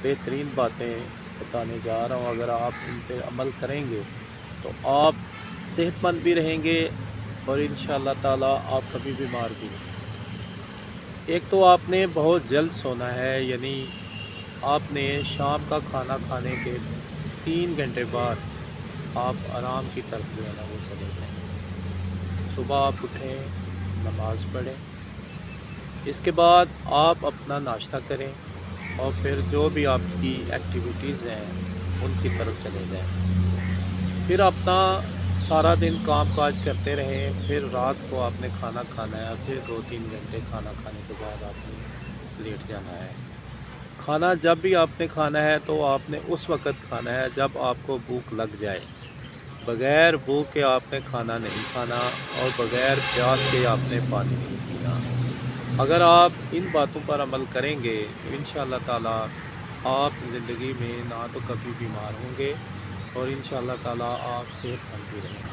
बेहतरीन बातें बताने जा रहा हूँ। अगर आप इन पे अमल करेंगे तो आप सेहतमंद भी रहेंगे और इंशाअल्लाह ताला आप कभी बीमार भी नहीं। एक तो आपने बहुत जल्द सोना है, यानी आपने शाम का खाना खाने के 3 घंटे बाद आप आराम की तरफ जो है ना वो चले जाएं। सुबह आप उठें, नमाज़ पढ़ें, इसके बाद आप अपना नाश्ता करें और फिर जो भी आपकी एक्टिविटीज़ हैं उनकी तरफ चले जाएं। फिर अपना सारा दिन काम काज करते रहें। फिर रात को आपने खाना खाना है, फिर 2-3 घंटे खाना खाने के बाद आपने लेट जाना है। खाना जब भी आपने खाना है तो आपने उस वक़्त खाना है जब आपको भूख लग जाए। बग़ैर भूख के आपने खाना नहीं खाना और बग़ैर प्यास के आपने पानी नहीं पीना। अगर आप इन बातों पर अमल करेंगे तो इंशाअल्लाह ताला आप ज़िंदगी में ना तो कभी बीमार होंगे और इंशाअल्लाह ताला आप सेहतमंद भी रहेंगे।